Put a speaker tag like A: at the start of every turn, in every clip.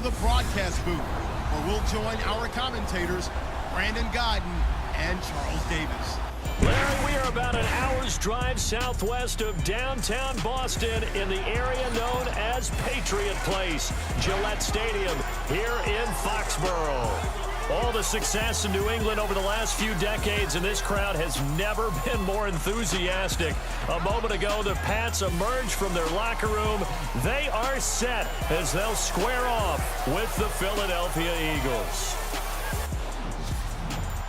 A: the broadcast booth, where we'll join our commentators, Brandon Godden and Charles Davis.
B: Larry, we are about an hour's drive southwest of downtown Boston in the area known as Patriot Place, Gillette Stadium, here in Foxborough. All the success in New England over the last few decades, and this crowd has never been more enthusiastic. A moment ago, the Pats emerged from their locker room. They are set as they'll square off with the Philadelphia Eagles.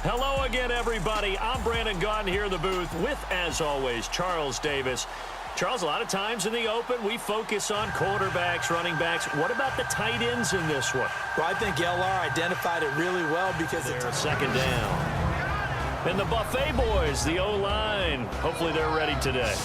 B: Hello again, everybody. I'm Brandon Godden here in the booth with, as always, Charles Davis. Charles, a lot of times in the open, we focus on quarterbacks, running backs. What about the tight ends in this one?
C: Well, I think LR identified it really well because
B: they're a second down. And the Buffet boys, the O-line, hopefully they're ready today.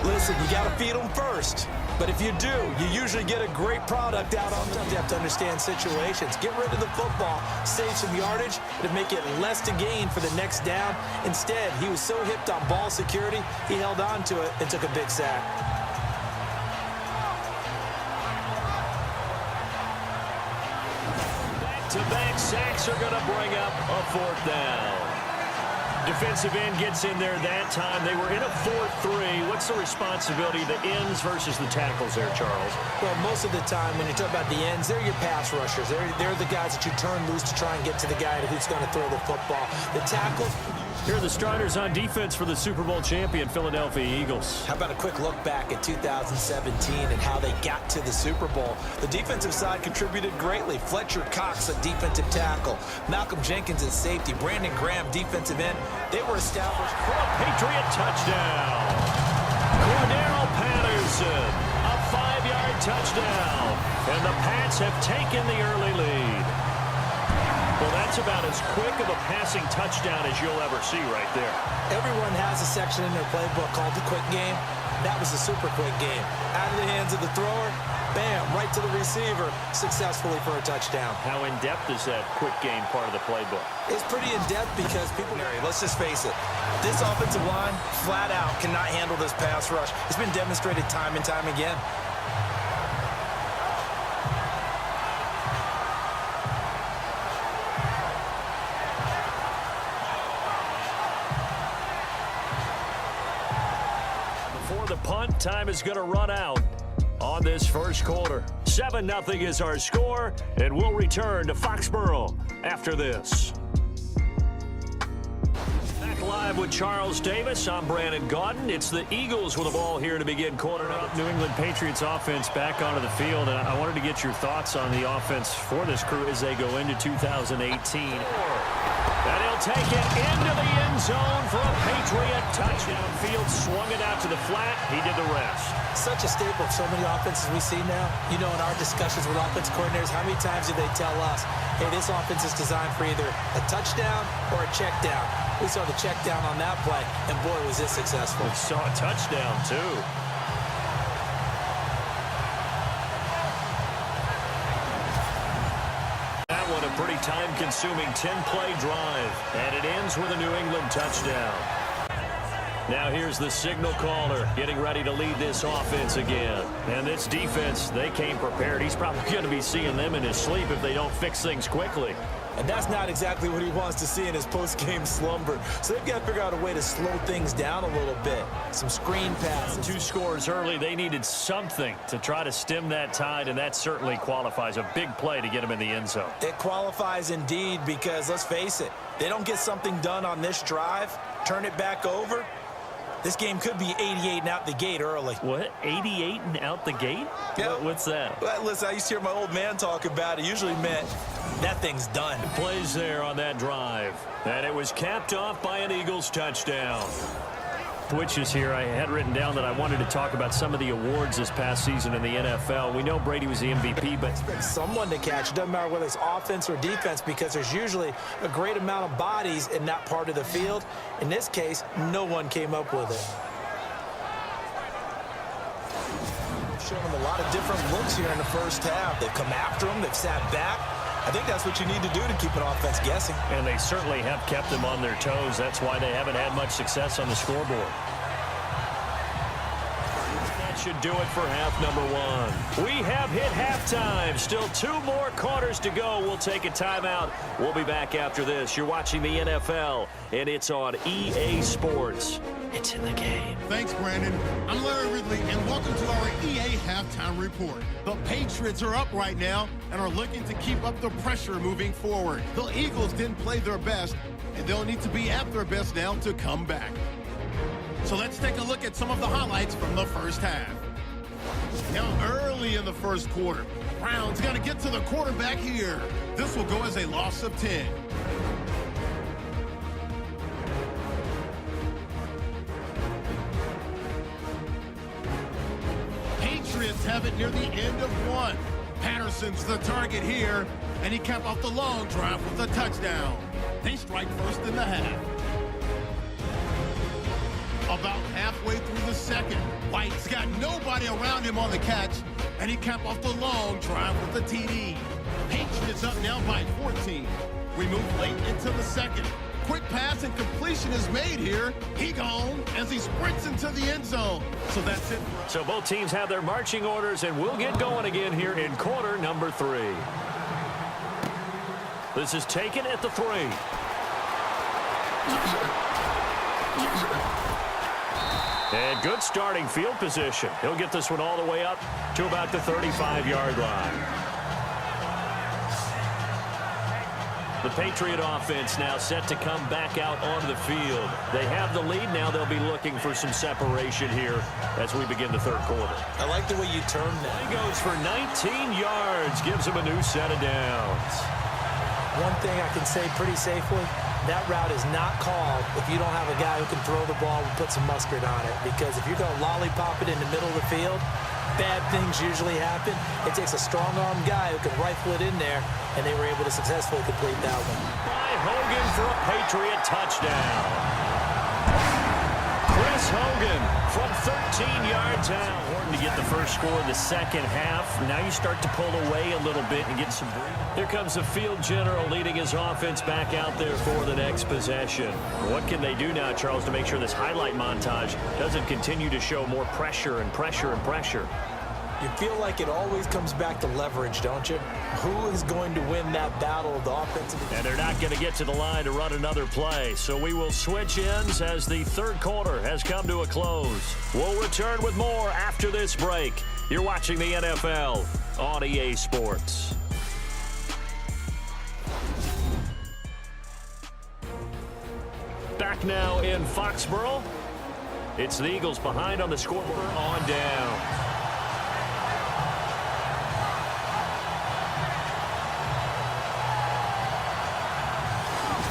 C: Listen, you got to feed them first. But if you do, you usually get a great product out on them. You have to understand situations. Get rid of the football, save some yardage, to make it less to gain for the next down. Instead, he was so hipped on ball security, he held on to it and took a big sack.
B: Back-to-back sacks are going to bring up a fourth down. Defensive end gets in there that time. They were in a 4-3. What's the responsibility of the ends versus the tackles there, Charles?
C: Well, most of the time when you talk about the ends, they're your pass rushers. They're the guys that you turn loose to try and get to the guy who's going to throw the football. The tackles.
B: Here are the starters on defense for the Super Bowl champion Philadelphia Eagles.
C: How about a quick look back at 2017 and how they got to the Super Bowl? The defensive side contributed greatly. Fletcher Cox, a defensive tackle. Malcolm Jenkins at safety. Brandon Graham, defensive end. They were established
B: for a Patriot touchdown. Cordero Patterson, a 5-yard touchdown. And the Pats have taken the early lead. Well, that's about as quick of a passing touchdown as you'll ever see right there.
C: Everyone has a section in their playbook called the quick game. That was a super quick game. Out of the hands of the thrower, bam, right to the receiver, successfully for a touchdown.
B: How in-depth is that quick game part of the playbook?
C: It's pretty in-depth because people... Let's just face it. This offensive line, flat out, cannot handle this pass rush. It's been demonstrated time and time again.
B: Punt time is going to run out on this first quarter. 7-0 is our score, and we'll return to Foxborough after this. Back live with Charles Davis. I'm Brandon Godden. It's the Eagles with the ball here to begin quarter. New England Patriots offense back onto the field, and I wanted to get your thoughts on the offense for this crew as they go into 2018. And he'll take it into the end zone for a Patriot touchdown. Field swung it out to the flat. He did the rest.
C: Such a staple of so many offenses we see now. You know, in our discussions with offensive coordinators, how many times do they tell us, hey, this offense is designed for either a touchdown or a check down. We saw the check down on that play, and boy, was it successful.
B: We saw a touchdown, too. Pretty time-consuming 10-play drive, and it ends with a New England touchdown. Now here's the signal caller getting ready to lead this offense again. And this defense, they came prepared. He's probably going to be seeing them in his sleep if they don't fix things quickly.
C: And that's not exactly what he wants to see in his post-game slumber. So they've got to figure out a way to slow things down a little bit. Some screen passes.
B: 2 scores early. They needed something to try to stem that tide, and that certainly qualifies. A big play to get him in the end zone.
C: It qualifies indeed because, let's face it, they don't get something done on this drive, turn it back over, this game could be 88 and out the gate early.
B: What? 88 and out the gate?
C: Yeah.
B: What's that?
C: Well, listen, I used to hear my old man talk about it. Usually meant that thing's done.
B: Plays there on that drive. And it was capped off by an Eagles touchdown. Switches here. I had written down that I wanted to talk about some of the awards this past season in the NFL. We know Brady was the MVP, but
C: someone to catch. It doesn't matter whether it's offense or defense because there's usually a great amount of bodies in that part of the field. In this case, no one came up with it. Shown them a lot of different looks here in the first half. They've come after them. They've sat back. I think that's what you need to do to keep an offense guessing.
B: And they certainly have kept them on their toes. That's why they haven't had much success on the scoreboard. That should do it for half number one. We have hit halftime. Still 2 more quarters to go. We'll take a timeout. We'll be back after this. You're watching the NFL, and it's on EA Sports. It's in the game.
A: Thanks, Brandon. I'm Larry Ridley, and welcome to our EA Halftime Report. The Patriots are up right now and are looking to keep up the pressure moving forward. The Eagles didn't play their best, and they'll need to be at their best now to come back. So let's take a look at some of the highlights from the first half. Now, early in the first quarter, Browns got to get to the quarterback here. This will go as a loss of 10. Patriots have it near the end of one. Patterson's the target here, and he capped off the long drive with a touchdown. They strike first in the half. About halfway through the second, White's got nobody around him on the catch, and he capped off the long drive with a TD. Patriots up now by 14. We move late into the second. Quick pass and completion is made here. He gone as he sprints into the end zone. So that's it.
B: So both teams have their marching orders, and we'll get going again here in quarter number 3. This is taken at the 3. And good starting field position. He'll get this one all the way up to about the 35-yard line. The Patriot offense now set to come back out onto the field. They have the lead. Now they'll be looking for some separation here as we begin the third quarter.
C: I like the way you term that.
B: He goes for 19 yards, gives him a new set of downs.
C: One thing I can say pretty safely, that route is not called if you don't have a guy who can throw the ball and put some mustard on it. Because if you're going to lollipop it in the middle of the field, bad things usually happen. It takes a strong-arm guy who can rifle it in there, and they were able to successfully complete that one.
B: By Hogan for a Patriot touchdown. Chris Hogan from 13 yards out. Important to get the first score in the second half. Now you start to pull away a little bit and get some breathing. Here comes the field general leading his offense back out there for the next possession. What can they do now, Charles, to make sure this highlight montage doesn't continue to show more pressure and pressure and pressure?
C: You feel like it always comes back to leverage, don't you? Who is going to win that battle of the offensive?
B: And they're not going to get to the line to run another play. So we will switch ends as the third quarter has come to a close. We'll return with more after this break. You're watching the NFL on EA Sports. Back now in Foxborough. It's the Eagles behind on the scoreboard on down.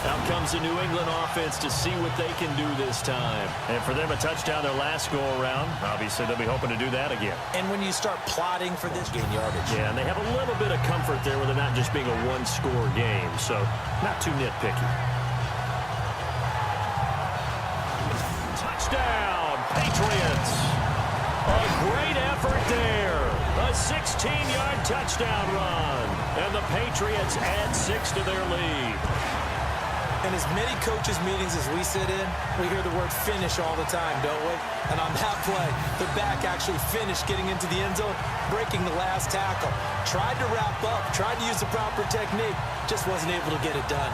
B: Out comes the New England offense to see what they can do this time. And for them, a touchdown their last go-around. Obviously, they'll be hoping to do that again.
C: And when you start plotting for this, gain yardage.
B: Yeah, and they have a little bit of comfort there with it not just being a one-score game. So, not too nitpicky. Touchdown, Patriots. A great effort there. A 16-yard touchdown run. And the Patriots add 6 to their lead.
C: In as many coaches' meetings as we sit in, we hear the word finish all the time, don't we? And on that play, the back actually finished getting into the end zone, breaking the last tackle. Tried to wrap up, tried to use the proper technique, just wasn't able to get it done.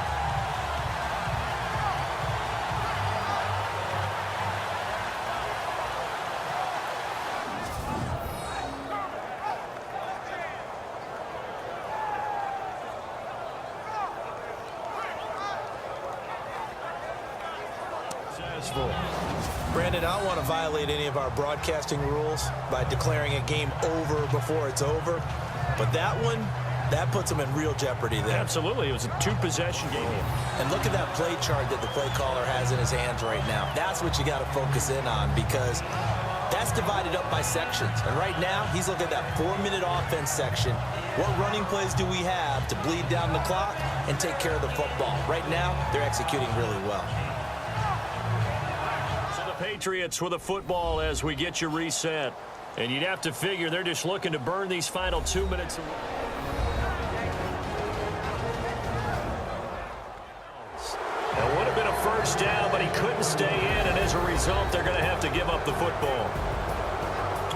C: Brandon, I don't want to violate any of our broadcasting rules by declaring a game over before it's over, but that one, that puts them in real jeopardy there.
B: Absolutely. It was a two-possession game.
C: And look at that play chart that the play caller has in his hands right now. That's what you got to focus in on because that's divided up by sections. And right now, he's looking at that 4-minute offense section. What running plays do we have to bleed down the clock and take care of the football? Right now, they're executing really well.
B: Patriots with a football as we get you reset. And you'd have to figure they're just looking to burn these final 2 minutes away. That would have been a first down, but he couldn't stay in, and as a result, they're going to have to give up the football.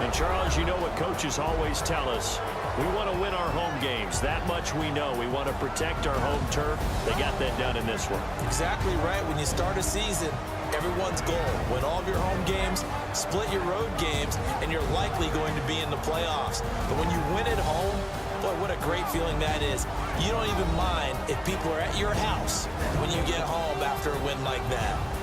B: And, Charles, you know what coaches always tell us. We want to win our home games. That much we know. We want to protect our home turf. They got that done in this one.
C: Exactly right. When you start a season, everyone's goal: win all of your home games, split your road games, and you're likely going to be in the playoffs. But when you win at home, boy, what a great feeling that is. You don't even mind if people are at your house when you get home after a win like that.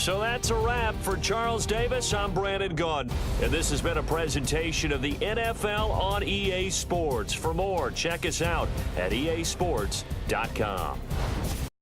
B: So that's a wrap for Charles Davis. I'm Brandon Gunn, and this has been a presentation of the NFL on EA Sports. For more, check us out at easports.com.